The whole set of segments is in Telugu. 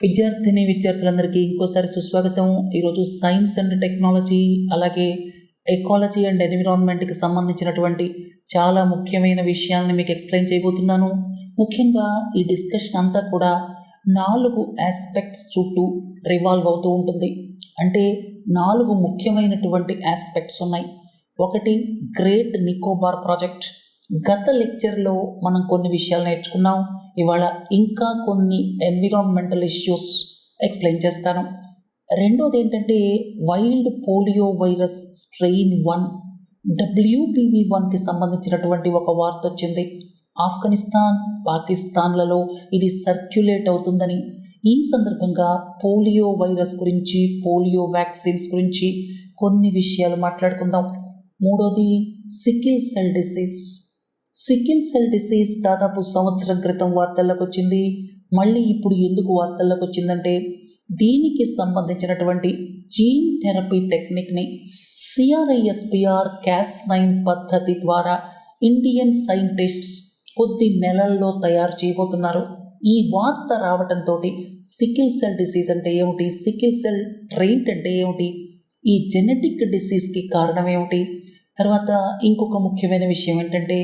విద్యార్థులందరికీ ఇంకోసారి సుస్వాగతం. ఈరోజు సైన్స్ అండ్ టెక్నాలజీ అలాగే ఎకాలజీ అండ్ ఎన్విరాన్మెంట్కి సంబంధించినటువంటి చాలా ముఖ్యమైన విషయాలను మీకు ఎక్స్ప్లెయిన్ చేయబోతున్నాను. ముఖ్యంగా ఈ డిస్కషన్ అంతా కూడా 4 ఆస్పెక్ట్స్ చుట్టూ రివాల్వ్ అవుతూ ఉంటుంది. అంటే 4 ముఖ్యమైనటువంటి ఆస్పెక్ట్స్ ఉన్నాయి. ఒకటి గ్రేట్ నికోబార్ ప్రాజెక్ట్. గత లెక్చర్లో మనం కొన్ని విషయాలు నేర్చుకున్నాం. ఇవాళ ఇంకా కొన్ని ఎన్విరాన్మెంటల్ ఇష్యూస్ ఎక్స్ప్లెయిన్ చేస్తాను. రెండోది ఏంటంటే వైల్డ్ పోలియో వైరస్ స్ట్రెయిన్ 1 WPV1కి సంబంధించినటువంటి ఒక వార్త వచ్చింది. ఆఫ్ఘనిస్తాన్, పాకిస్తాన్లలో ఇది సర్క్యులేట్ అవుతుందని. ఈ సందర్భంగా పోలియో వైరస్ గురించి, పోలియో వ్యాక్సిన్స్ గురించి కొన్ని విషయాలు మాట్లాడుకుందాం. మూడోది sickle cell disease. Sickle cell disease దాదాపు సంవత్సరం క్రితం వార్తల్లోకి వచ్చింది. మళ్ళీ ఇప్పుడు ఎందుకు వార్తల్లోకి వచ్చిందంటే దీనికి సంబంధించినటువంటి జీన్ థెరపీ టెక్నిక్ని CRISPR-Cas9 పద్ధతి ద్వారా ఇండియన్ సైంటిస్ట్స్ కొద్ది నెలల్లో తయారు చేయబోతున్నారు. ఈ వార్త రావడంతో సికిల్ సెల్ డిసీజ్ అంటే ఏమిటి, సికిల్ సెల్ ట్రైట్ అంటే ఏమిటి, ఈ జెనెటిక్ డిసీజ్కి కారణం ఏమిటి, తర్వాత ఇంకొక ముఖ్యమైన విషయం ఏంటంటే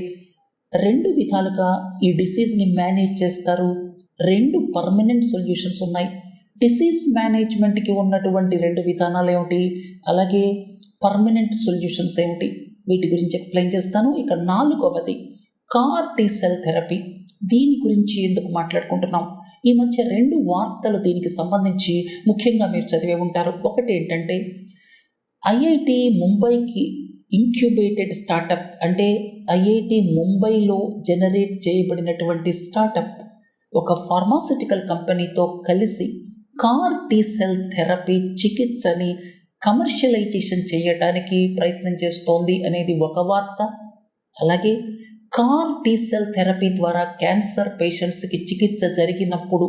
2 విధాలుగా ఈ డిసీజ్ని మేనేజ్ చేస్తారు. 2 పర్మనెంట్ సొల్యూషన్స్ ఉన్నాయి. డిసీజ్ మేనేజ్మెంట్కి ఉన్నటువంటి 2 విధానాలు ఏమిటి, అలాగే పర్మనెంట్ సొల్యూషన్స్ ఏమిటి, వీటి గురించి ఎక్స్ప్లెయిన్ చేస్తాను. ఇక 4వది CAR T-సెల్ థెరపీ. దీని గురించి ఎందుకు మాట్లాడుకుంటున్నాం, ఈ మధ్య 2 వార్తలు దీనికి సంబంధించి ముఖ్యంగా మీరు చదివే ఉంటారు. ఒకటి ఏంటంటే IIT ముంబైకి ఇంక్యుబేటెడ్ స్టార్టప్, అంటే IIT ముంబైలో జనరేట్ చేయబడినటువంటి స్టార్టప్ ఒక ఫార్మాస్యూటికల్ కంపెనీతో కలిసి CAR T-సెల్ థెరపీ చికిత్సని కమర్షియలైజేషన్ చేయడానికి ప్రయత్నం చేస్తోంది అనేది ఒక వార్త. అలాగే CAR T-సెల్ థెరపీ ద్వారా క్యాన్సర్ పేషెంట్స్కి చికిత్స జరిగినప్పుడు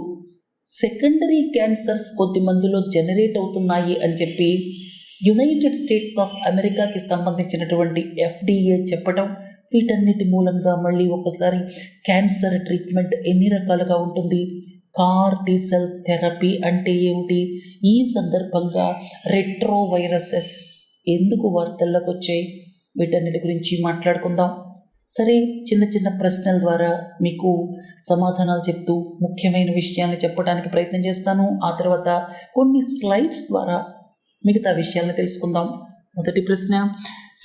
సెకండరీ క్యాన్సర్స్ కొద్ది మందిలో జనరేట్ అవుతున్నాయి అని చెప్పి యునైటెడ్ స్టేట్స్ ఆఫ్ అమెరికాకి సంబంధించినటువంటి FDA చెప్పడం. వీటన్నిటి మూలంగా మళ్ళీ ఒకసారి క్యాన్సర్ ట్రీట్మెంట్ ఎన్ని రకాలుగా ఉంటుంది, CAR T-సెల్ థెరపీ అంటే ఏమిటి, ఈ సందర్భంగా రెట్రో వైరసెస్ ఎందుకు వార్తల్లోకి వచ్చాయి, వీటన్నిటి గురించి మాట్లాడుకుందాం. సరే, చిన్న చిన్న ప్రశ్నల ద్వారా మీకు సమాధానాలు చెప్తూ ముఖ్యమైన విషయాన్ని చెప్పడానికి ప్రయత్నం చేస్తాను. ఆ తర్వాత కొన్ని స్లైడ్స్ ద్వారా మిగతా విషయాలను తెలుసుకుందాం. మొదటి ప్రశ్న,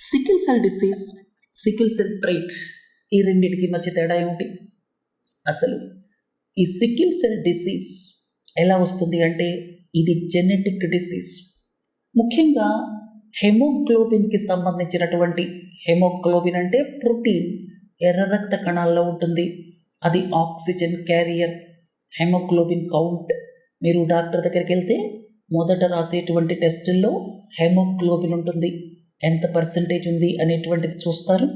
sickle cell disease, sickle cell trait, ఈ రెండింటికి మధ్య తేడా ఏమిటి? అసలు ఈ సికిల్ సెల్ డిసీజ్ ఎలా వస్తుంది అంటే ఇది జెనెటిక్ డిసీజ్. ముఖ్యంగా హెమోగ్లోబిన్కి సంబంధించినటువంటి, హెమోగ్లోబిన్ అంటే ప్రోటీన్ ఎర్ర రక్త కణాల్లో ఉంటుంది. అది ఆక్సిజన్ క్యారియర్. హెమోగ్లోబిన్ కౌంట్ మీరు డాక్టర్ దగ్గరికి వెళ్తే మొదట రాసేటువంటి టెస్టుల్లో హెమోగ్లోబిన్ ఉంటుంది. ఎంత పర్సంటేజ్ ఉంది అనేటువంటిది చూస్తారు.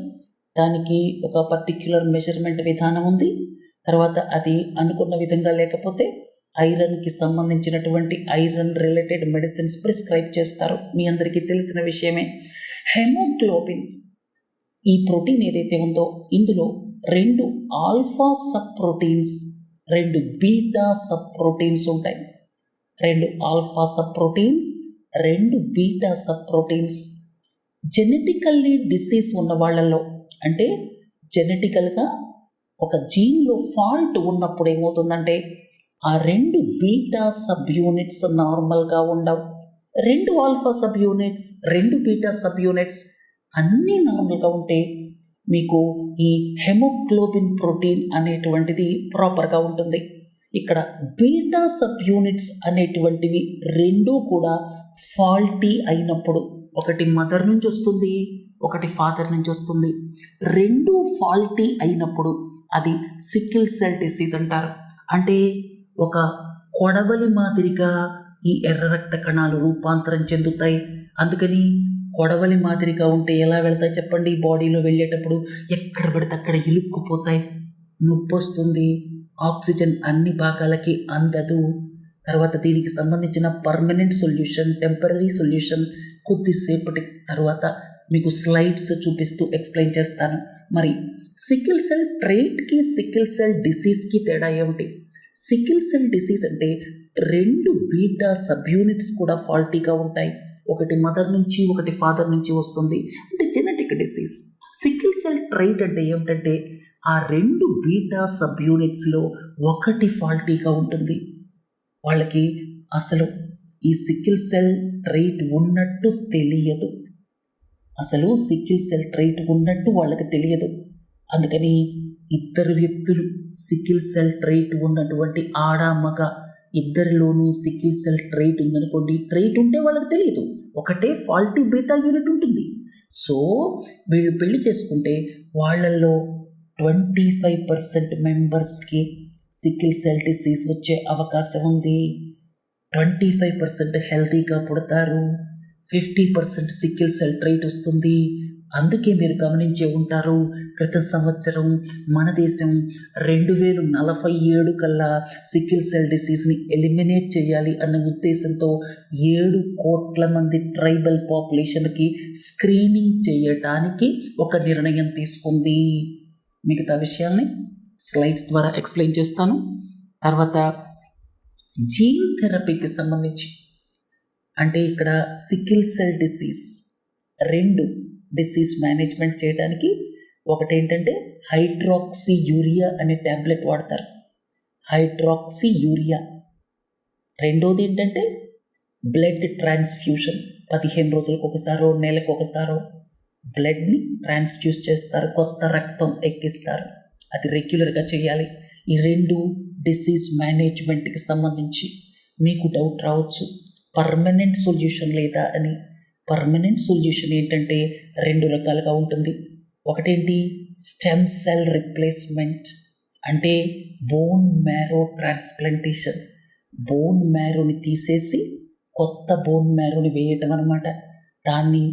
దానికి ఒక పర్టిక్యులర్ మెజర్మెంట్ విధానం ఉంది. తర్వాత అది అనుకున్న విధంగా లేకపోతే ఐరన్కి సంబంధించినటువంటి ఐరన్ రిలేటెడ్ మెడిసిన్స్ ప్రిస్క్రైబ్ చేస్తారు. మీ అందరికీ తెలిసిన విషయమే. హెమోగ్లోబిన్ ఈ ప్రోటీన్ ఏదైతే ఉందో ఇందులో 2 alpha sub proteins, 2 beta sub proteins ఉంటాయి. 2 alpha sub proteins, 2 beta sub proteins. Genetically disease ఉన్న వాళ్ళల్లో, అంటే జెనెటికల్గా ఒక జీన్లో ఫాల్ట్ ఉన్నప్పుడు ఏమవుతుందంటే ఆ 2 బీటా సబ్ యూనిట్స్ నార్మల్గా ఉండవు. 2 alpha sub units, 2 beta sub units అన్నీ నార్మల్గా ఉంటే మీకు ఈ హెమోగ్లోబిన్ ప్రోటీన్ అనేటువంటిది ప్రాపర్గా ఉంటుంది. ఇక్కడ బీటా సబ్ యూనిట్స్ అనేటువంటివి 2 కూడా ఫాల్టీ అయినప్పుడు, ఒకటి మదర్ నుంచి వస్తుంది, ఒకటి ఫాదర్ నుంచి వస్తుంది, 2 ఫాల్టీ అయినప్పుడు అది సికిల్ సెల్ డిసీజ్ అంటారు. అంటే ఒక కొడవలి మాదిరిగా ఈ ఎర్ర రక్త కణాలు రూపాంతరం చెందుతాయి. అందుకని కొడవలి మాదిరిగా ఉంటే ఎలా వెళ్తాయి చెప్పండి, బాడీలో వెళ్ళేటప్పుడు ఎక్కడ పడితే అక్కడ ఇరుక్కుపోతాయి, నొప్పి వస్తుంది, ఆక్సిజన్ అన్ని భాగాలకి అందదు. తర్వాత దీనికి సంబంధించిన పర్మనెంట్ సొల్యూషన్, టెంపరీ సొల్యూషన్ కొద్దిసేపటి తర్వాత మీకు స్లైడ్స్ చూపిస్తూ ఎక్స్ప్లెయిన్ చేస్తాను. మరి సికిల్ సెల్ ట్రైట్కి సికిల్ సెల్ డిసీజ్కి తేడా ఏమిటి? సికిల్ సెల్ డిసీజ్ అంటే 2 బీటా సబ్ యూనిట్స్ కూడా ఫాల్టీగా ఉంటాయి. ఒకటి మదర్ నుంచి ఒకటి ఫాదర్ నుంచి వస్తుంది. అంటే genetic disease. Sickle cell trait అంటే ఏమిటంటే ఆ 2 బీటా సబ్ యూనిట్స్లో ఒకటి ఫాల్టీగా ఉంటుంది. వాళ్ళకి అసలు ఈ సికిల్ సెల్ ట్రైట్ ఉన్నట్టు తెలియదు. అసలు సికిల్ సెల్ ట్రైట్ ఉన్నట్టు వాళ్ళకి తెలియదు. అందుకని ఇద్దరు వ్యక్తులు సికిల్ సెల్ ట్రైట్ ఉన్నటువంటి ఆడ మగ ఇద్దరిలోనూ సికిల్ సెల్ ట్రైట్ ఉందనుకోండి, ట్రైట్ ఉంటే వాళ్ళకి తెలియదు, ఒకటే ఫాల్టీ బీటా యూనిట్ ఉంటుంది. సో వీళ్ళు పెళ్లి చేసుకుంటే వాళ్ళల్లో 25% మెంబర్స్కి సికిల్ సెల్ డిసీజ్ వచ్చే అవకాశం ఉంది. 25% హెల్తీగా పుడతారు, 50% సికిల్ సెల్ ట్రైట్ వస్తుంది. అందుకే మీరు గమనించే ఉంటారు, క్రితం సంవత్సరం మన దేశం 2047 కల్లా సికిల్ సెల్ డిసీజ్ని ఎలిమినేట్ చేయాలి అన్న ఉద్దేశంతో 7 కోట్ల మంది ట్రైబల్ పాపులేషన్కి స్క్రీనింగ్ చేయటానికి ఒక నిర్ణయం తీసుకుంది. మిగతా విషయాల్ని స్లైడ్స్ ద్వారా ఎక్స్ప్లెయిన్ చేస్తాను. తర్వాత జీన్ థెరపీకి సంబంధించి అంటే ఇక్కడ sickle cell disease 2 disease management చేయడానికి ఒకటి ఏంటంటే హైడ్రాక్సీ యూరియా అనే ట్యాబ్లెట్ వాడతారు, హైడ్రాక్సీ యూరియా. రెండోది ఏంటంటే బ్లడ్ ట్రాన్స్ఫ్యూషన్. 15 రోజులకు ఒకసారో నెలకు ఒకసారో బ్లడ్ని ట్రాన్స్ఫ్యూజ్ చేస్తారు, కొత్త రక్తం ఎక్కిస్తారు. అది రెగ్యులర్గా చేయాలి. ఈ 2 డిసీజ్ మేనేజ్మెంట్కి సంబంధించి మీకు డౌట్ రావచ్చు, పర్మనెంట్ సొల్యూషన్ లేదా అని. పర్మనెంట్ సొల్యూషన్ ఏంటంటే 2 రకాలుగా ఉంటుంది. ఒకటేంటి స్టెమ్ సెల్ రిప్లేస్మెంట్, అంటే బోన్ మ్యారో ట్రాన్స్ప్లాంటేషన్. బోన్ మ్యారోని తీసేసి కొత్త బోన్ మ్యారోని వేయటం అన్నమాట. దాన్ని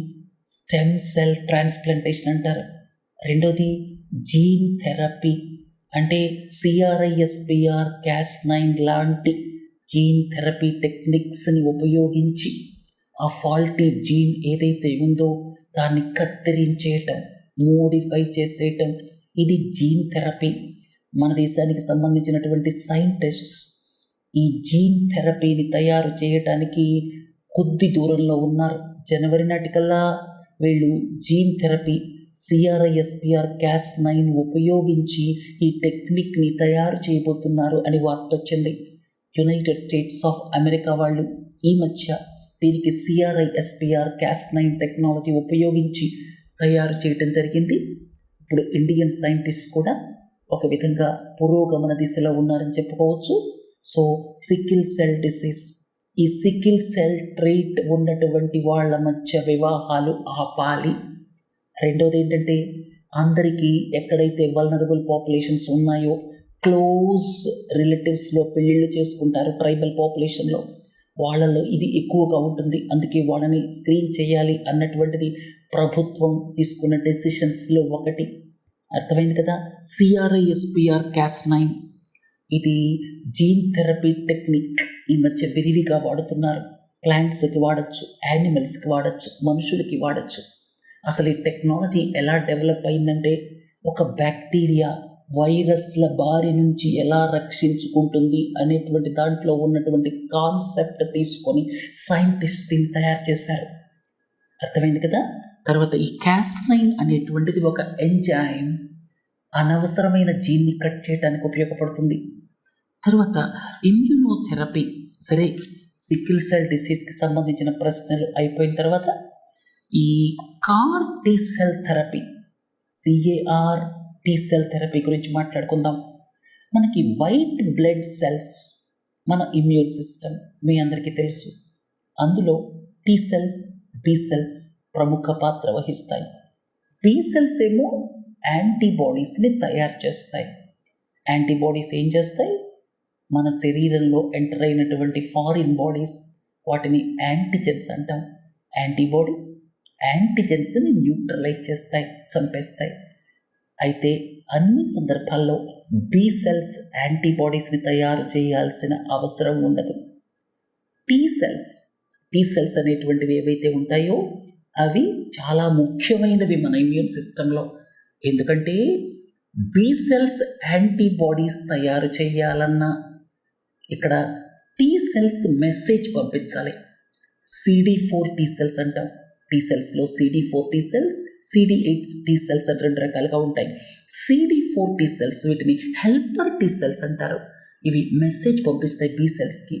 స్టెమ్ సెల్ ట్రాన్స్ప్లాంటేషన్ అంటారు. రెండోది జీన్ థెరపీ, అంటే CRISPR Cas9 లాంటి జీన్ థెరపీ టెక్నిక్స్ని ఉపయోగించి ఆ ఫాల్టీ జీన్ ఏదైతే ఉందో దాన్ని కత్తిరించేయటం, మోడిఫై చేసేయటం, ఇది జీన్ థెరపీ. మన దేశానికి సంబంధించినటువంటి సైంటిస్ట్స్ ఈ జీన్ థెరపీని తయారు చేయటానికి కొద్ది దూరంలో ఉన్నారు. జనవరి నాటికల్లా వీళ్ళు జీన్ థెరపీ CRISPR Cas9 ఉపయోగించి ఈ టెక్నిక్ని తయారు చేయబోతున్నారు అని వార్త వచ్చింది. యునైటెడ్ స్టేట్స్ ఆఫ్ అమెరికా వాళ్ళు ఈ మధ్య దీనికి CRISPR Cas9 టెక్నాలజీ ఉపయోగించి తయారు చేయటం జరిగింది. ఇప్పుడు ఇండియన్ సైంటిస్ట్ కూడా ఒక విధంగా పురోగమన దిశలో ఉన్నారని చెప్పుకోవచ్చు. సో సికిల్ సెల్ డిసీజ్, ఈ సికిల్ సెల్ ట్రైట్ ఉన్నటువంటి వాళ్ళ మధ్య వివాహాలు ఆపాలి. రెండోది ఏంటంటే అందరికీ ఎక్కడైతే వల్నరబుల్ పాపులేషన్స్ ఉన్నాయో క్లోజ్ రిలేటివ్స్లో పెళ్ళిళ్ళు చేసుకుంటారు. ట్రైబల్ పాపులేషన్లో వాళ్ళలో ఇది ఎక్కువగా ఉంటుంది, అందుకే వాళ్ళని స్క్రీన్ చేయాలి అన్నటువంటిది ప్రభుత్వం తీసుకున్న డెసిషన్స్లో ఒకటి. అర్థమైంది కదా. CRISPR Cas9 ఇది జీన్ థెరపీ టెక్నిక్ ఈ మధ్య విరివిగా వాడుతున్నారు. ప్లాంట్స్కి వాడచ్చు, యానిమల్స్కి వాడచ్చు, మనుషులకి వాడచ్చు. అసలు ఈ టెక్నాలజీ ఎలా డెవలప్ అయిందంటే ఒక బ్యాక్టీరియా వైరస్ల బారి నుంచి ఎలా రక్షించుకుంటుంది అనేటువంటి దాంట్లో ఉన్నటువంటి కాన్సెప్ట్ తీసుకొని సైంటిస్ట్ దీన్ని తయారు చేశారు. అర్థమైంది కదా. తర్వాత ఈ Cas9 అనేటువంటిది ఒక ఎంజైమ్, అనవసరమైన జీన్ని కట్ చేయడానికి ఉపయోగపడుతుంది. తర్వాత ఇమ్యూనోథెరపీ. సరే, సికిల్ సెల్ డిసీజ్కి సంబంధించిన ప్రశ్నలు అయిపోయిన తర్వాత ఈ CAR T cell therapy, CAR T cell therapy గురించి మాట్లాడుకుందాం. మనకి వైట్ బ్లడ్ సెల్స్ మన ఇమ్యూన్ సిస్టమ్ మీ అందరికీ తెలుసు. అందులో T సెల్స్, B సెల్స్ ప్రముఖ పాత్ర వహిస్తాయి. B సెల్స్ ఏమో యాంటీబాడీస్ని తయారు చేస్తాయి. యాంటీబాడీస్ ఏం చేస్తాయి? మన శరీరంలో ఎంటర్ అయినటువంటి ఫారిన్ బాడీస్, వాటిని యాంటీజెన్స్ అంటాం. యాంటీబాడీస్ యాంటీజెన్స్ని న్యూట్రలైజ్ చేస్తాయి, చంపేస్తాయి. అయితే అన్ని సందర్భాల్లో B సెల్స్ యాంటీబాడీస్ని తయారు చేయాల్సిన అవసరం ఉండదు. T సెల్స్ అనేటువంటివి ఏవైతే ఉంటాయో అవి చాలా ముఖ్యమైనవి మన ఇమ్యూన్ సిస్టంలో. ఎందుకంటే B సెల్స్ యాంటీబాడీస్ తయారు చేయాలన్నా ఇక్కడ టీ సెల్స్ మెసేజ్ పంపించాలి. CD4 టీ సెల్స్ అంటాం. టీ సెల్స్లో CD4 T cells, CD8 T cells అని 2 రకాలుగా ఉంటాయి. CD4 టీ సెల్స్ వీటిని హెల్పర్ టీ సెల్స్ అంటారు. ఇవి మెసేజ్ పంపిస్తాయి బి సెల్స్కి.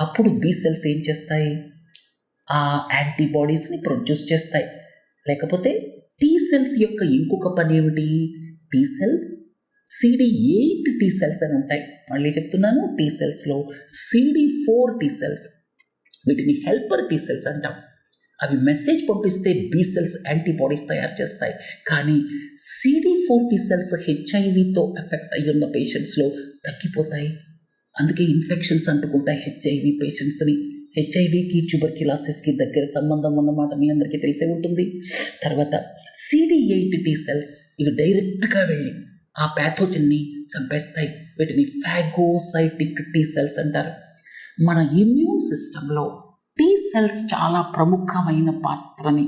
అప్పుడు బి సెల్స్ ఏం చేస్తాయి? ఆ యాంటీబాడీస్ని ప్రొడ్యూస్ చేస్తాయి. లేకపోతే టీ సెల్స్ యొక్క ఇంకొక పని ఏమిటి? Tea cells CD8 T cells అని ఉంటాయి. మళ్ళీ చెప్తున్నాను, టీ సెల్స్లో CD4 టీ సెల్స్, వీటిని హెల్పర్ టీ సెల్స్ అంటాం. అవి మెసేజ్ పంపిస్తే బి సెల్స్ యాంటీబాడీస్ తయారు చేస్తాయి. కానీ CD4 టీ సెల్స్ హెచ్ఐవితో ఎఫెక్ట్ అయ్యి ఉన్న పేషెంట్స్లో తగ్గిపోతాయి. అందుకే ఇన్ఫెక్షన్స్ అంటుకుంటాయి హెచ్ఐవి పేషెంట్స్ని. హెచ్ఐవికి ట్యూబర్క్యులోసిస్కి దగ్గర సంబంధం ఉన్నమాట మీ అందరికీ తెలిసే ఉంటుంది. తర్వాత CD8 టీ సెల్స్, ఇవి డైరెక్ట్గా వెళ్ళి ఆ ప్యాథోజన్ని చంపేస్తాయి. వీటిని ఫాగోసైటిక్ టీ సెల్స్ అంటారు. మన ఇమ్యూన్ సిస్టంలో టీ సెల్స్ చాలా ప్రముఖమైన పాత్రని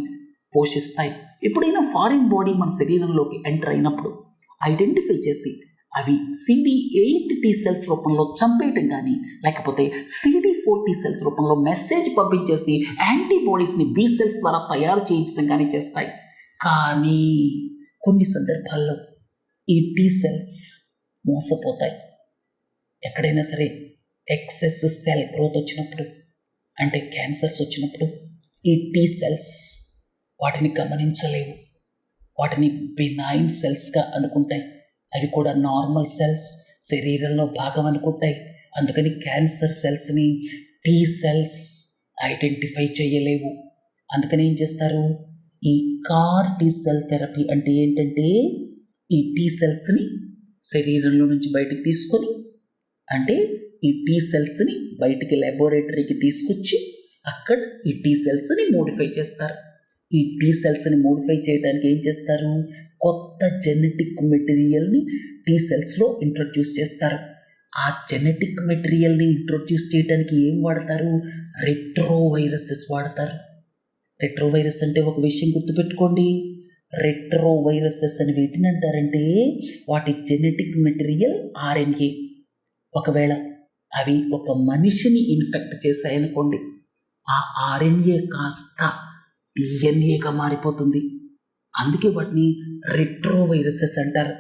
పోషిస్తాయి. ఎప్పుడైనా ఫారిన్ బాడీ మన శరీరంలోకి ఎంటర్ అయినప్పుడు ఐడెంటిఫై చేసి అవి CD8 టీ సెల్స్ రూపంలో చంపేయటం కానీ, లేకపోతే CD4 టీ సెల్స్ రూపంలో మెసేజ్ పంపించేసి యాంటీబాడీస్ని బి సెల్స్ ద్వారా తయారు చేయించడం కానీ చేస్తాయి. కానీ కొన్ని సందర్భాల్లో ఈ టీ సెల్స్ మోసపోతాయి. ఎక్కడైనా సరే ఎక్సెస్ సెల్ గ్రోత్ వచ్చినప్పుడు, అంటే క్యాన్సర్స్ వచ్చినప్పుడు, ఈ టీ సెల్స్ వాటిని గమనించలేవు. వాటిని బినైన్ సెల్స్గా అనుకుంటాయి. అవి కూడా నార్మల్ సెల్స్, శరీరంలో భాగం అనుకుంటాయి. అందుకని క్యాన్సర్ సెల్స్ని టీ సెల్స్ ఐడెంటిఫై చేయలేవు. అందుకని ఏం చేస్తారు? ఈ కార్ టీ సెల్ థెరపీ అంటే ఏంటంటే, ఈ టీ సెల్స్ని శరీరంలో నుంచి బయటికి తీసుకొని, అంటే ఈ టీ సెల్స్ని బయటికి ల్యాబొరేటరీకి తీసుకొచ్చి అక్కడ ఈ టీ సెల్స్ని మోడిఫై చేస్తారు. ఈ టీ సెల్స్ని మోడిఫై చేయడానికి ఏం చేస్తారు? కొత్త జెనెటిక్ మెటీరియల్ని టీ సెల్స్లో ఇంట్రొడ్యూస్ చేస్తారు. ఆ జెనెటిక్ మెటీరియల్ని ఇంట్రొడ్యూస్ చేయడానికి ఏం వాడతారు? రెట్రోవైరసెస్ వాడతారు. రెట్రోవైరస్ అంటే ఒక విషయం గుర్తుపెట్టుకోండి. రెట్రోవైరసెస్ అని వీటిని అంటారంటే వాటి జెనెటిక్ మెటీరియల్ RNA. ఒకవేళ అవి ఒక మనిషిని ఇన్ఫెక్ట్ చేశాయనుకోండి, ఆ RNA కాస్త DNAగా మారిపోతుంది. అందుకే వాటిని రెట్రోవైరసెస్ అంటారు.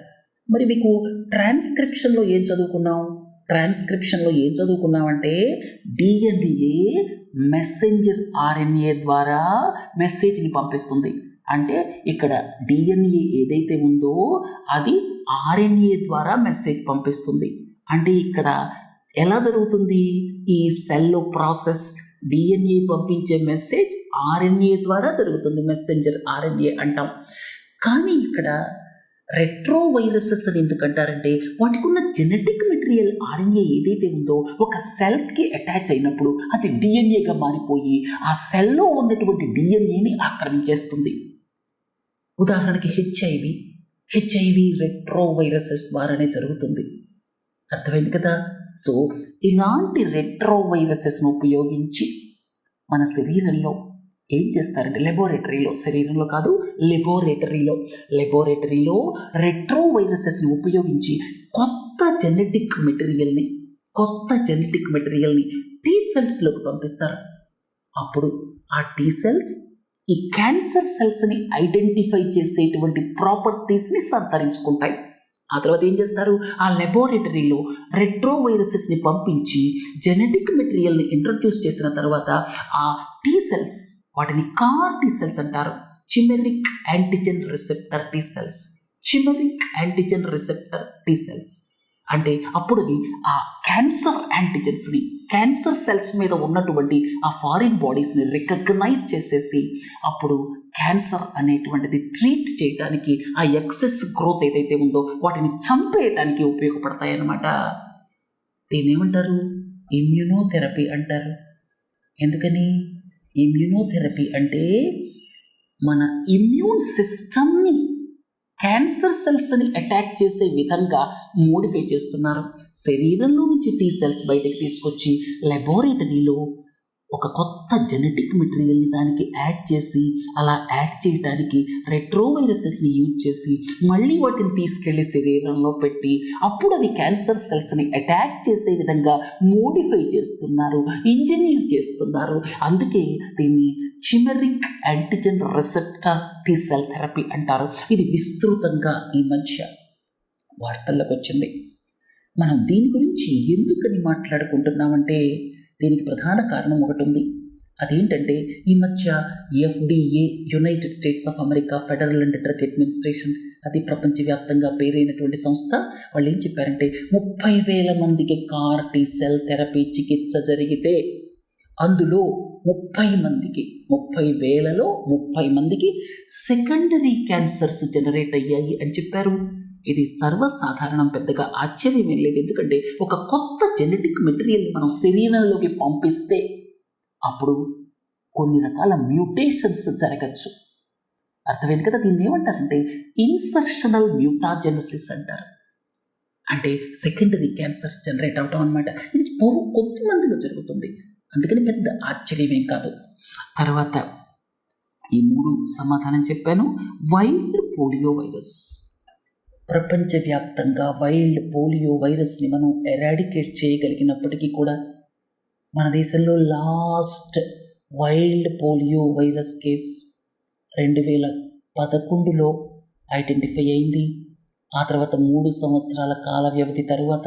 మరి మీకు ట్రాన్స్క్రిప్షన్లో ఏం చదువుకున్నాం అంటే DNA మెసెంజర్ RNA ద్వారా మెసేజ్ని పంపిస్తుంది. అంటే ఇక్కడ DNA ఏదైతే ఉందో అది RNA ద్వారా మెసేజ్ పంపిస్తుంది. అంటే ఇక్కడ ఎలా జరుగుతుంది? ఈ సెల్లో ప్రాసెస్ DNA పంపించే మెసేజ్ RNA ద్వారా జరుగుతుంది. మెసెంజర్ RNA అంటాం. కానీ ఇక్కడ రెట్రోవైరసెస్ అని ఎందుకంటారంటే వాటికి ఉన్న జెనెటిక్ మెటీరియల్ RNA ఏదైతే ఉందో ఒక సెల్కి అటాచ్ అయినప్పుడు అది DNAగా మారిపోయి ఆ సెల్లో ఉన్నటువంటి DNAని ఆక్రమించేస్తుంది. ఉదాహరణకి హెచ్ఐవి రెట్రోవైరసెస్ ద్వారానే జరుగుతుంది. అర్థమైంది కదా? సో ఇలాంటి రెట్రోవైరసెస్ను ఉపయోగించి మన శరీరంలో ఏం చేస్తారంటే లెబొరేటరీలో, శరీరంలో కాదు లెబొరేటరీలో రెట్రోవైరసెస్ని ఉపయోగించి కొత్త జెనెటిక్ మెటీరియల్ని టీ సెల్స్లోకి పంపిస్తారు. అప్పుడు ఆ టీ సెల్స్ ఈ క్యాన్సర్ సెల్స్ని ఐడెంటిఫై చేసేటువంటి ప్రాపర్టీస్ని సంతరించుకుంటాయి. ఆ తర్వాత ఏం చేస్తారు? ఆ లెబొరేటరీలో రెట్రోవైరసెస్ని పంపించి జెనెటిక్ మెటీరియల్ని ఇంట్రొడ్యూస్ చేసిన తర్వాత ఆ టీ సెల్స్, వాటిని కార్ టీ సెల్స్ అంటారు. చిమెరిక్ యాంటిజెన్ రిసెప్టర్ టీ సెల్స్ అంటే అప్పుడు ఆ క్యాన్సర్ యాంటిజెన్స్ని, క్యాన్సర్ సెల్స్ మీద ఉన్నటువంటి ఆ ఫారిన్ బాడీస్ని రికగ్నైజ్ చేసేసి అప్పుడు క్యాన్సర్ అనేటువంటిది ట్రీట్ చేయడానికి, ఆ ఎక్సెస్ గ్రోత్ ఏదైతే ఉందో వాటిని చంపేయడానికి ఉపయోగపడతాయి అన్నమాట. దీన్ని ఏమంటారు? ఇమ్యూనోథెరపీ అంటారు. ఎందుకని? ఇమ్యూనోథెరపీ అంటే మన ఇమ్యూన్ సిస్టమ్ని క్యాన్సర్ సెల్స్ని అటాక్ చేసే విధంగా మోడిఫై చేస్తున్నారు. శరీరంలో నుంచి టీ సెల్స్ బయటకు తీసుకొచ్చి లెబొరేటరీలో ఒక కొత్త జెనెటిక్ మెటీరియల్ని దానికి యాడ్ చేసి, అలా యాడ్ చేయడానికి రెట్రోవైరసెస్ని యూజ్ చేసి మళ్ళీ వాటిని తీసుకెళ్ళి శరీరంలో పెట్టి అప్పుడు అవి క్యాన్సర్ సెల్స్ని అటాక్ చేసే విధంగా మోడిఫై చేస్తున్నారు, ఇంజనీర్ చేస్తున్నారు. అందుకే దీన్ని chimeric antigen receptor T cell therapy అంటారు. ఇది విస్తృతంగా ఈ మధ్య వార్తల్లోకి వచ్చింది. మనం దీని గురించి ఎందుకని మాట్లాడుకుంటున్నామంటే దీనికి ప్రధాన కారణం ఒకటి ఉంది. అదేంటంటే ఈ మధ్య FDA, United states of America federal and drug administration, అది ప్రపంచవ్యాప్తంగా పేరైనటువంటి సంస్థ, వాళ్ళు ఏం చెప్పారంటే 30,000 మందికి CAR T సెల్ థెరపీ చికిత్స జరిగితే అందులో 30,000లో 30 మందికి సెకండరీ క్యాన్సర్స్ జనరేట్ అయ్యాయి అని చెప్పారు. ఇది సర్వసాధారణం, పెద్దగా ఆశ్చర్యం ఏం లేదు. ఎందుకంటే ఒక కొత్త జెనెటిక్ మెటీరియల్ని మనం శరీరంలోకి పంపిస్తే అప్పుడు కొన్ని రకాల మ్యూటేషన్స్ జరగచ్చు. అర్థమైంది కదా? దీన్ని ఏమంటారంటే ఇన్సర్షనల్ మ్యూటాజెనసిస్ అంటారు. అంటే సెకండరీ క్యాన్సర్స్ జనరేట్ అవటం అనమాట. ఇది కొద్ది మందిలో జరుగుతుంది, అందుకని పెద్ద ఆశ్చర్యమేం కాదు. తర్వాత ఈ 3 సమాధానం చెప్పాను. వైల్డ్ పోలియో వైరస్, ప్రపంచవ్యాప్తంగా వైల్డ్ పోలియో వైరస్ని మనం ఎరాడికేట్ చేయగలిగినప్పటికీ కూడా మన దేశంలో last wild polio virus case 2011లో ఐడెంటిఫై అయింది. ఆ తర్వాత 3 సంవత్సరాల కాల వ్యవధి తరువాత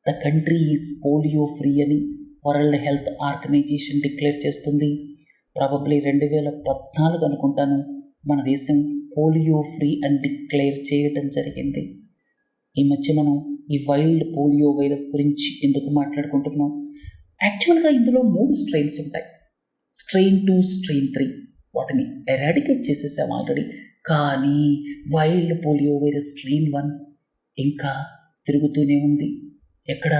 the country is polio free అని వరల్డ్ హెల్త్ ఆర్గనైజేషన్ డిక్లేర్ చేస్తుంది. ప్రాబబ్లీ 2014 అనుకుంటాను మన దేశం పోలియో ఫ్రీ అని డిక్లేర్ చేయడం జరిగింది. ఈ మధ్య మనం ఈ వైల్డ్ పోలియో వైరస్ గురించి ఎందుకు మాట్లాడుకుంటున్నాం? యాక్చువల్గా ఇందులో 3 స్ట్రెయిన్స్ ఉంటాయి. స్ట్రెయిన్ 2, స్ట్రెయిన్ 3, వాటిని ఎరాడికేట్ చేసేసాం ఆల్రెడీ. కానీ వైల్డ్ పోలియో వైరస్ స్ట్రెయిన్ 1 ఇంకా తిరుగుతూనే ఉంది. ఎక్కడ?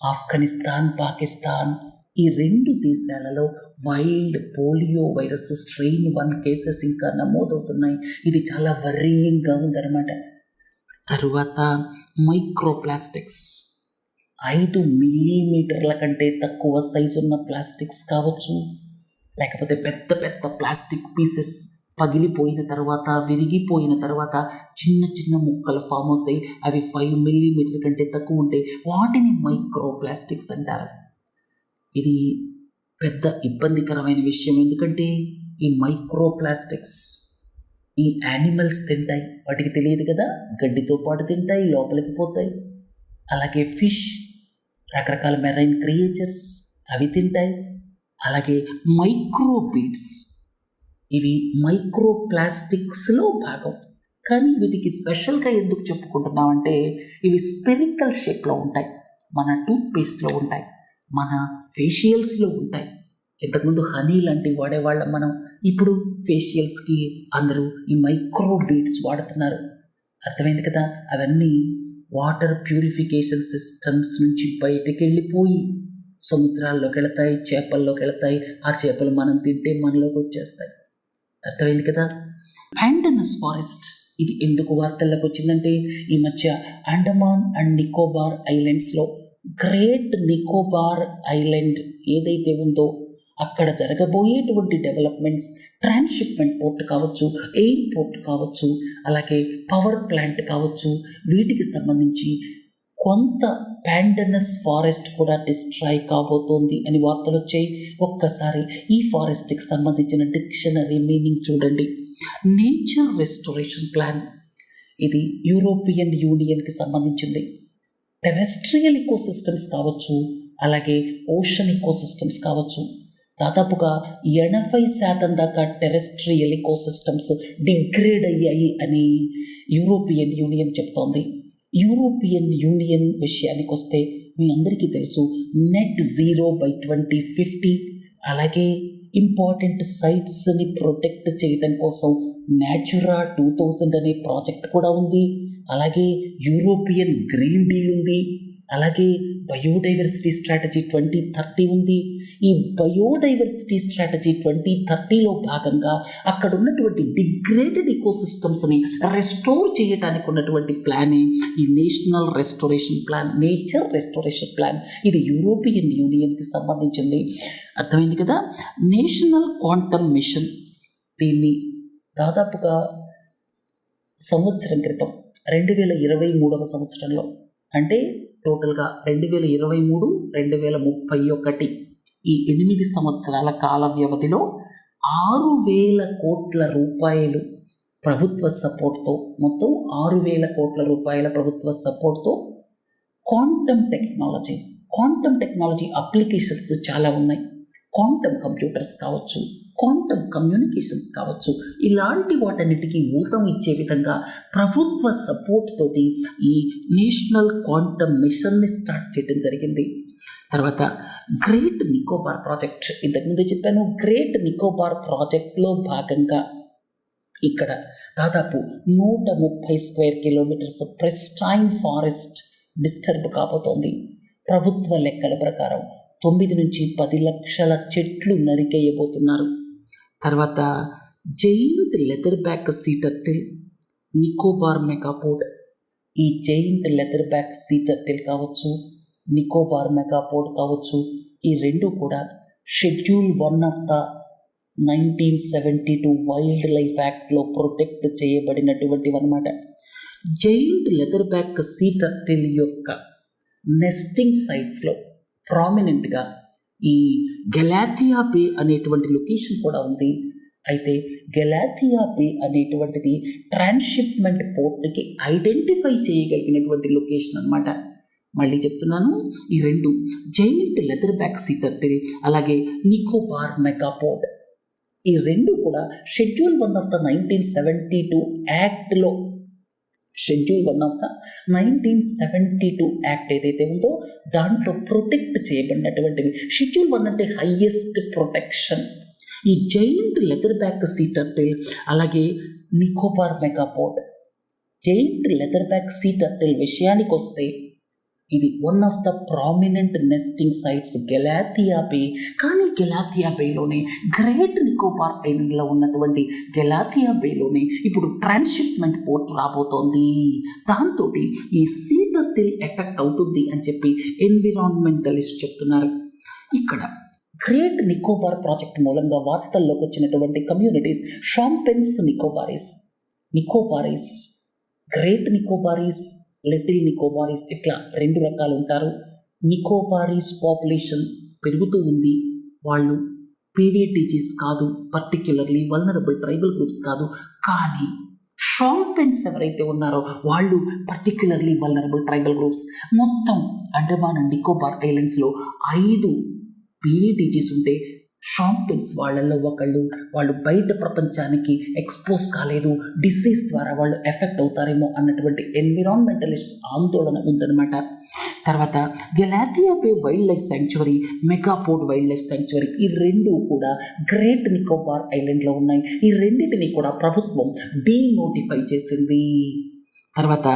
ఆఫ్ఘనిస్తాన్, పాకిస్తాన్, ఈ 2 దేశాలలో wild polio virus strain 1 cases ఇంకా నమోదవుతున్నాయి. ఇది చాలా వర్రీయింగ్గా ఉందన్నమాట. తరువాత మైక్రోప్లాస్టిక్స్, 5 మిల్లీమీటర్ల కంటే తక్కువ సైజు ఉన్న ప్లాస్టిక్స్ కావచ్చు, లేకపోతే పెద్ద పెద్ద ప్లాస్టిక్ పీసెస్ పగిలిపోయిన తర్వాత, విరిగిపోయిన తర్వాత చిన్న చిన్న ముక్కలు ఫామ్ అవుతాయి. అవి 5 మిల్లీమీటర్ కంటే తక్కువ ఉంటే వాటిని మైక్రోప్లాస్టిక్స్ అంటారు. ఇది పెద్ద ఇబ్బందికరమైన విషయం. ఎందుకంటే ఈ మైక్రోప్లాస్టిక్స్ ఈ యానిమల్స్ తింటాయి, వాటికి తెలియదు కదా, గడ్డితో పాటు తింటాయి, లోపలికి పోతాయి. అలాగే ఫిష్, రకరకాల మెరైన్ క్రియేచర్స్ అవి తింటాయి. అలాగే మైక్రోబీడ్స్, ఇవి మైక్రోప్లాస్టిక్స్లో భాగం. కానీ వీటికి స్పెషల్గా ఎందుకు చెప్పుకుంటున్నామంటే ఇవి స్పెరికల్ షేప్లో ఉంటాయి, మన టూత్పేస్ట్లో ఉంటాయి, మన ఫేషియల్స్లో ఉంటాయి. ఇంతకుముందు హనీ లాంటివి వాడేవాళ్ళం మనం, ఇప్పుడు ఫేషియల్స్కి అందరూ ఈ మైక్రోబీడ్స్ వాడుతున్నారు. అర్థమైంది కదా? అవన్నీ వాటర్ ప్యూరిఫికేషన్ సిస్టమ్స్ నుంచి బయటకు వెళ్ళిపోయి సముద్రాల్లోకి వెళతాయి, చేపల్లోకి వెళతాయి. ఆ చేపలు మనం తింటే మనలోకి వచ్చేస్తాయి. అర్థమైంది కదా? ప్యాంటనస్ ఫారెస్ట్, ఇది ఎందుకు వార్తల్లోకి వచ్చిందంటే ఈ మధ్య అండమాన్ అండ్ నికోబార్ ఐలాండ్స్లో గ్రేట్ నికోబార్ ఐలాండ్ ఏదైతే ఉందో అక్కడ జరగబోయేటువంటి డెవలప్మెంట్స్, ట్రాన్స్షిప్మెంట్ పోర్ట్ కావచ్చు, ఎయిర్పోర్ట్ కావచ్చు, అలాగే పవర్ ప్లాంట్ కావచ్చు, వీటికి సంబంధించి కొంత ప్యాంటనస్ ఫారెస్ట్ కూడా డిస్ట్రాయ్ కాబోతోంది అని వార్తలు వచ్చాయి. ఒక్కసారి ఈ ఫారెస్ట్కి సంబంధించిన డిక్షనరీ మీనింగ్ చూడండి. నేచర్ రెస్టోరేషన్ ప్లాన్, ఇది యూరోపియన్ యూనియన్కి సంబంధించింది. టెరెస్ట్రియల్ ఇకోసిస్టమ్స్ కావచ్చు, అలాగే ఓషన్ ఇకోసిస్టమ్స్ కావచ్చు. దాదాపుగా 80% దాకా టెరెస్ట్రియల్ ఇకోసిస్టమ్స్ డిగ్రేడ్ అయ్యాయి అని యూరోపియన్ యూనియన్ చెప్తోంది. యూరోపియన్ యూనియన్ విషయానికి వస్తే మీ అందరికీ తెలుసు నెట్ జీరో బై 2050, అలాగే ఇంపార్టెంట్ సైట్స్ని ప్రొటెక్ట్ చేయడం కోసం న్యాచురా 2000 అనే ప్రాజెక్ట్ కూడా ఉంది. అలాగే యూరోపియన్ గ్రీన్ డీల్ ఉంది. అలాగే బయోడైవర్సిటీ స్ట్రాటజీ 2030 ఉంది. ఈ బయోడైవర్సిటీ స్ట్రాటజీ 2030లో భాగంగా అక్కడ ఉన్నటువంటి డిగ్రేడెడ్ ఈకోసిస్టమ్స్ని రెస్టోర్ చేయడానికి ఉన్నటువంటి ప్లానే ఈ national restoration plan, nature restoration plan. ఇది యూరోపియన్ యూనియన్కి సంబంధించింది. అర్థమైంది కదా. నేషనల్ క్వాంటమ్ మిషన్, దీన్ని దాదాపుగా సంవత్సరం క్రితం 2023వ సంవత్సరంలో, అంటే టోటల్గా 2023, 2031 ఈ 8 సంవత్సరాల కాల వ్యవధిలో 6,000 కోట్ల రూపాయలు ప్రభుత్వ సపోర్ట్తో, మొత్తం 6,000 కోట్ల రూపాయల ప్రభుత్వ సపోర్ట్తో క్వాంటమ్ టెక్నాలజీ అప్లికేషన్స్ చాలా ఉన్నాయి. క్వాంటమ్ కంప్యూటర్స్ కావచ్చు, క్వాంటమ్ కమ్యూనికేషన్స్ కావచ్చు, ఇలాంటి వాటన్నిటికీ ఊతం ఇచ్చే విధంగా ప్రభుత్వ సపోర్ట్ తోటి ఈ నేషనల్ క్వాంటమ్ మిషన్ని స్టార్ట్ చేయడం జరిగింది. తర్వాత గ్రేట్ నికోబార్ ప్రాజెక్ట్, ఇంతకుముందే చెప్పాను. గ్రేట్ నికోబార్ ప్రాజెక్ట్లో భాగంగా ఇక్కడ దాదాపు 130 స్క్వేర్ కిలోమీటర్స్ ప్రెస్టైన్ ఫారెస్ట్ డిస్టర్బ్ కాబోతోంది. ప్రభుత్వ లెక్కల ప్రకారం 9 నుంచి 10 లక్షల చెట్లు నరికేయబోతున్నారు. తర్వాత giant leatherback sea turtle, Nicobar megapode. ఈ giant leatherback sea turtle కావచ్చు, నికోబార్ మెగాపోడ్ కావచ్చు, ఈ రెండు కూడా schedule 1 of the 1972 wildlife యాక్ట్లో ప్రొటెక్ట్ చేయబడినటువంటివి అన్నమాట. Giant leatherback sea turtle యొక్క నెస్టింగ్ సైట్స్లో ప్రామినెంట్గా ఈ గెలాథియా బే అనేటువంటి లొకేషన్ కూడా ఉంది. అయితే గెలాథియా బే అనేటువంటిది ట్రాన్స్షిప్మెంట్ పోర్ట్కి ఐడెంటిఫై చేయగలిగినటువంటి లొకేషన్ అన్నమాట. మళ్ళీ చెప్తున్నాను, ఈ రెండు giant leatherback sea turtle అలాగే నికోబార్ మెగాపోడ్, ఈ రెండు కూడా షెడ్యూల్ 1 ఆఫ్ ద 1972 యాక్ట్లో, షెడ్యూల్ 1 ఆఫ్ ద 1972 యాక్ట్ ఏదైతే ఉందో దాంట్లో ప్రొటెక్ట్ చేయబడినటువంటివి. షెడ్యూల్ 1 అంటే హైయెస్ట్ ప్రొటెక్షన్. ఈ giant leatherback sea turtle అలాగే Nicobar megapode. Giant leatherback sea turtle విషయానికి వస్తే ఇది 1 of the prominent nesting sites Galathea bay. కానీ గెలాథియా బేలోనే, గ్రేట్ నికోబార్ ఐలాండ్లో ఉన్నటువంటి గెలాథియా బేలోనే ఇప్పుడు ట్రాన్స్షిప్మెంట్ పోర్ట్ రాబోతోంది. దాంతో ఈ సీ టర్టిల్ ఎఫెక్ట్ అవుతుంది అని చెప్పి ఎన్విరాన్మెంటలిస్ట్ చెప్తున్నారు. ఇక్కడ గ్రేట్ నికోబార్ ప్రాజెక్ట్ మూలంగా వార్తల్లోకి వచ్చినటువంటి communities Shompens Nicobarese, great Nicobarese, little Nicobarese, ఇట్లా 2 రకాలు ఉంటారు. నికోబారీస్ పాపులేషన్ పెరుగుతూ ఉంది. వాళ్ళు పీవీటీజీస్ కాదు, పర్టిక్యులర్లీ వల్నరబుల్ ట్రైబల్ గ్రూప్స్ కాదు. కానీ షాంపెన్స్ ఎవరైతే ఉన్నారో వాళ్ళు పర్టిక్యులర్లీ వల్నరబుల్ ట్రైబల్ గ్రూప్స్. మొత్తం అండమాన్ అండ్ నికోబార్ ఐలాండ్స్లో 5 పీవీటీజీస్ ఉంటే షాంపెన్స్ వాళ్ళల్లో ఒకళ్ళు, వాళ్ళు బయట ప్రపంచానికి ఎక్స్పోజ్ కాలేదు, డిసీజ్ ద్వారా వాళ్ళు ఎఫెక్ట్ అవుతారేమో అన్నటువంటి ఎన్విరాన్మెంటలిస్ట్ ఆందోళన ఉందన్నమాట. తర్వాత Galathea bay wildlife sanctuary, megapode wildlife sanctuary, ఈ 2 కూడా గ్రేట్ నికోబార్ ఐలాండ్లో ఉన్నాయి. ఈ రెండింటిని కూడా ప్రభుత్వం డీనోటిఫై చేసింది. తర్వాత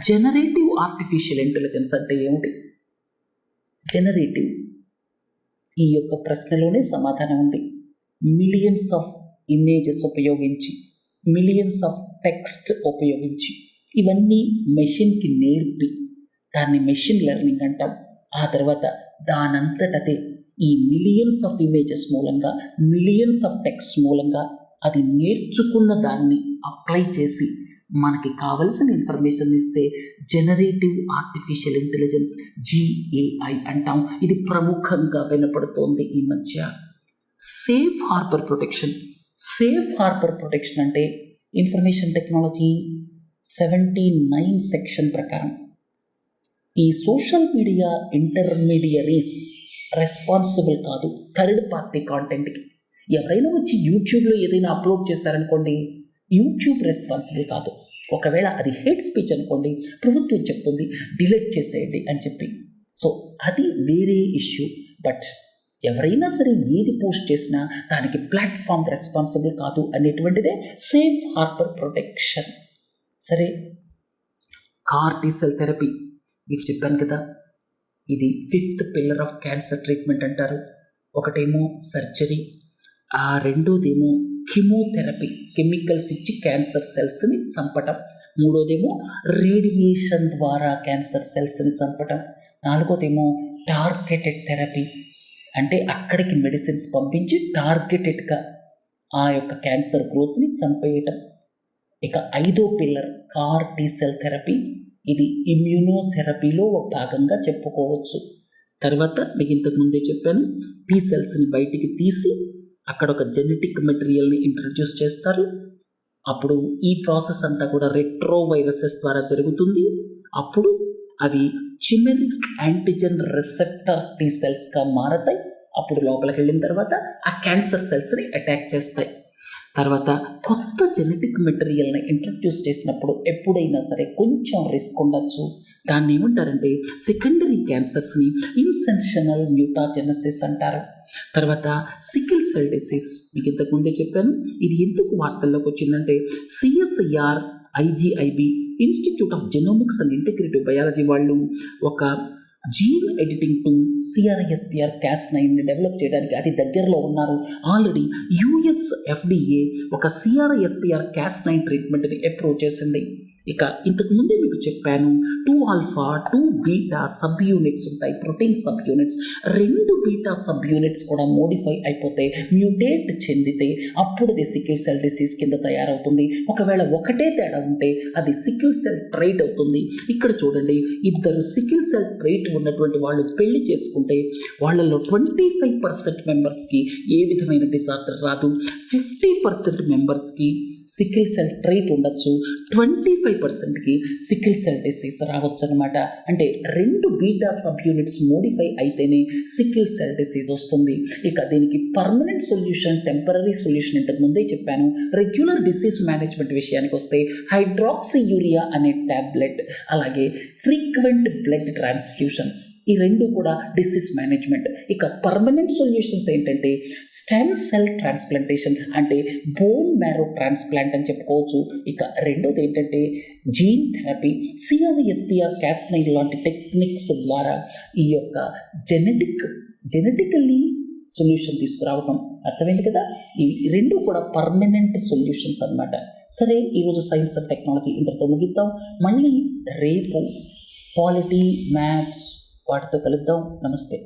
జనరేటివ్ ఆర్టిఫిషియల్ ఇంటెలిజెన్స్ అంటే ఏమిటి? జనరేటివ్, ఈ యొక్క ప్రశ్నలోనే సమాధానం ఉంది. మిలియన్స్ ఆఫ్ ఇమేజెస్ ఉపయోగించి, మిలియన్స్ ఆఫ్ టెక్స్ట్ ఉపయోగించి, ఇవన్నీ మెషిన్కి నేర్పి దాన్ని మెషిన్ లెర్నింగ్ అంటాం. ఆ తర్వాత దానంతటదే ఈ మిలియన్స్ ఆఫ్ ఇమేజెస్ మూలంగా, మిలియన్స్ ఆఫ్ టెక్స్ట్ మూలంగా అది నేర్చుకున్న దాన్ని అప్లై చేసి మనకి కావలసిన ఇన్ఫర్మేషన్ ఇస్తే జనరేటివ్ ఆర్టిఫిషియల్ ఇంటెలిజెన్స్, GAI అంటాం. ఇది ప్రముఖంగా వినపడుతోంది ఈ మధ్య. సేఫ్ హార్బర్ ప్రొటెక్షన్ అంటే ఇన్ఫర్మేషన్ టెక్నాలజీ 79 సెక్షన్ ప్రకారం ఈ సోషల్ మీడియా ఇంటర్మీడియరీస్ రెస్పాన్సిబుల్ కాదు థర్డ్ పార్టీ కాంటెంట్కి. ఎవరైనా వచ్చి యూట్యూబ్లో ఏదైనా అప్లోడ్ చేశారనుకోండి, యూట్యూబ్ రెస్పాన్సిబుల్ కాదు. ఒకవేళ అది హేట్ స్పీచ్ అనుకోండి, ప్రభుత్వం చెప్తుంది డిలీట్ చేసేయండి అని చెప్పి. సో అది వేరే ఇష్యూ. బట్ ఎవరైనా సరే ఏది పోస్ట్ చేసినా దానికి ప్లాట్ఫామ్ రెస్పాన్సిబుల్ కాదు అనేటువంటిదే సేఫ్ హార్బర్ ప్రొటెక్షన్. సరే, కార్ టీ-సెల్ థెరపీ మీకు చెప్పాను కదా, ఇది 5th pillar of cancer treatment అంటారు. ఒకటేమో సర్జరీ, ఆ రెండోదేమో కెమోథెరపీ, కెమికల్స్ ఇచ్చి క్యాన్సర్ సెల్స్ని చంపటం, మూడోదేమో రేడియేషన్ ద్వారా క్యాన్సర్ సెల్స్ని చంపటం, నాలుగోదేమో టార్గెటెడ్ థెరపీ, అంటే అక్కడికి మెడిసిన్స్ పంపించి టార్గెటెడ్గా ఆ యొక్క క్యాన్సర్ గ్రోత్ని చంపేయటం. ఇక ఐదో pillar car tea cell therapy, ఇది ఇమ్యూనోథెరపీలో ఒక భాగంగా చెప్పుకోవచ్చు. తర్వాత మీకు ఇంతకు ముందే చెప్పాను, టీ సెల్స్ని బయటికి తీసి అక్కడ ఒక జెనెటిక్ మెటీరియల్ని ఇంట్రడ్యూస్ చేస్తారు. అప్పుడు ఈ ప్రాసెస్ అంతా కూడా రెట్రో వైరసెస్ ద్వారా జరుగుతుంది. అప్పుడు అవి చిమెరిక్ యాంటిజెన్ రిసెప్టర్ టీ సెల్స్గా మారతాయి. అప్పుడు లోపలికి వెళ్ళిన తర్వాత ఆ క్యాన్సర్ సెల్స్ని అటాక్ చేస్తాయి. తర్వాత కొత్త జెనెటిక్ మెటీరియల్ని ఇంట్రడ్యూస్ చేసినప్పుడు ఎప్పుడైనా సరే కొంచెం రిస్క్ ఉండొచ్చు. దాన్ని ఏమంటారంటే సెకండరీ క్యాన్సర్స్ని ఇన్సెన్షనల్ మ్యూటాజెనసిస్ అంటారు. తర్వాత సికిల్ సెల్ డిసీజ్, మీకు ఇంతకుముందే చెప్పాను. ఇది ఎందుకు వార్తల్లోకి వచ్చిందంటే CSIR IGIB institute of genomics and integrative biology వాళ్ళు ఒక జీన్ ఎడిటింగ్ టూల్ CRISPR-Cas9ని డెవలప్ చేయడానికి అతి దగ్గరలో ఉన్నారు. ఆల్రెడీ US FDA ఒక CRISPR-Cas9 ట్రీట్మెంట్ని అప్రూవ్ చేసింది. ఇక ఇంతకు ముందే మీకు చెప్పాను, 2α 2β సబ్ యూనిట్స్ ఉంటాయి, protein sub units. 2β sub units కూడా మోడిఫై అయిపోతే, మ్యూటేట్ చెందితే అప్పుడు అది సికిల్ సెల్ డిసీజ్ కింద తయారవుతుంది. ఒకవేళ ఒకటే తేడా ఉంటే అది సికిల్ సెల్ ట్రైట్ అవుతుంది. ఇక్కడ చూడండి, ఇద్దరు సికిల్ సెల్ ట్రైట్ ఉన్నటువంటి వాళ్ళు పెళ్లి చేసుకుంటే వాళ్ళలో 25% మెంబర్స్కి ఏ విధమైన డిసార్డర్ రాదు, 50% మెంబర్స్కి సికిల్ సెల్ ట్రైట్ ఉండొచ్చు, 25%కి సికిల్ సెల్ డిసీజ్ రావచ్చు అనమాట. అంటే 2β సబ్ యూనిట్స్ మోడిఫై అయితేనే సికిల్ సెల్ డిసీజ్ వస్తుంది. ఇక దీనికి పర్మనెంట్ సొల్యూషన్, టెంపరీ సొల్యూషన్ ఇంతకు ముందే చెప్పాను. రెగ్యులర్ డిసీజ్ మేనేజ్మెంట్ విషయానికి వస్తే హైడ్రాక్సియూరియా అనే ట్యాబ్లెట్, అలాగే ఫ్రీక్వెంట్ బ్లడ్ ట్రాన్స్ఫ్యూషన్స్, ఈ రెండు కూడా డిసీజ్ మేనేజ్మెంట్. ఇక పర్మనెంట్ సొల్యూషన్స్ ఏంటంటే స్టెమ్ సెల్ ట్రాన్స్ప్లాంటేషన్, అంటే బోన్ మ్యారో ట్రాన్స్ప్లాంట్ అని చెప్పుకోవచ్చు. ఇక రెండోది ఏంటంటే జీన్ థెరపీ, CRISPR-Cas9 లాంటి టెక్నిక్స్ ద్వారా ఈ యొక్క జెనెటికల్లీ సొల్యూషన్ తీసుకురావటం. అర్థమైంది కదా? ఇవి రెండు కూడా పర్మనెంట్ సొల్యూషన్స్ అన్నమాట. సరే, ఈరోజు సైన్స్ అండ్ టెక్నాలజీ ఇంతటితో ముగిద్దాం. మళ్ళీ రేపు పాలిటీ, మ్యాథ్స్ వాటితో కలుద్దాం. నమస్తే.